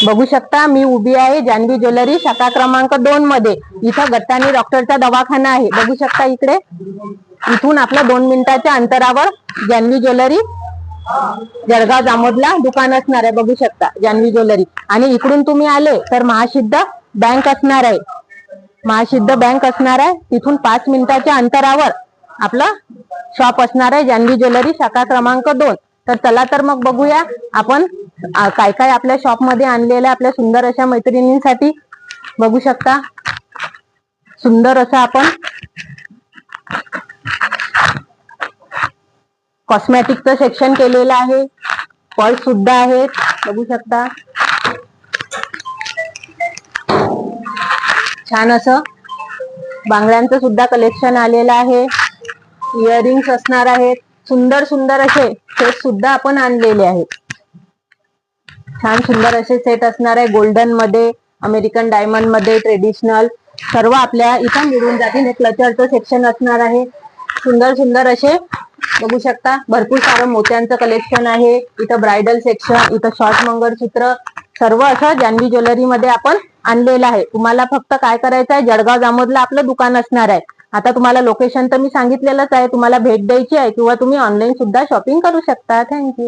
बघू शकता मी उभी आहे जान्हवी ज्वेलरी शाखा क्रमांक 2 मध्ये. इथं गट्टानी डॉक्टरचा दवाखाना आहे. बघू शकता इकडे. इथून आपलं 2 मिनिटाच्या अंतरावर जान्हवी ज्वेलरी जळगाव जामोदला दुकान असणार आहे. बघू शकता जान्हवी ज्वेलरी. आणि इकडून तुम्ही आले तर महासिद्ध बँक असणार आहे. महासिद्ध बँक असणार आहे. तिथून 5 मिनिटाच्या अंतरावर आपलं शॉप असणार आहे जान्हवी ज्वेलरी शाखा क्रमांक 2. तर चला तर मग बघूया आपण काय काय आपल्या शॉप मध्ये आणलेलं आहे आपल्या सुंदर अशा मैत्रिणींसाठी. बघू शकता सुंदर असं आपण कॉस्मेटिकचं सेक्शन केलेलं आहे. पर्स सुद्धा आहेत. बघू शकता छान असं बांगड्यांचं सुद्धा कलेक्शन आलेलं आहे. इयरिंग्स असणार आहेत. सुंदर सुंदर असे सेट सुद्धा आपण आणलेले आहेत. छान सुंदर असे सेट असणार आहे. गोल्डन मध्ये, अमेरिकन डायमंड मध्ये, ट्रेडिशनल सर्व आपल्या इथं मिळून जातील. हे क्लचरचं सेक्शन असणार आहे. सुंदर सुंदर असे बघू शकता भरपूर सारं मोत्यांचं कलेक्शन आहे. इथं ब्रायडल सेक्शन, इथं शॉर्ट मंगळसूत्र सर्व असं जान्हवी ज्वेलरी मध्ये आपण आणलेलं आहे. तुम्हाला फक्त काय करायचं आहे, जळगाव जामोदला आपलं दुकान असणार आहे. आता तुम्हाला लोकेशन तर मी सांगितलेलंच आहे. तुम्हाला भेट द्यायची आहे किंवा तुम्ही ऑनलाईन सुद्धा शॉपिंग करू शकता. थँक्यू.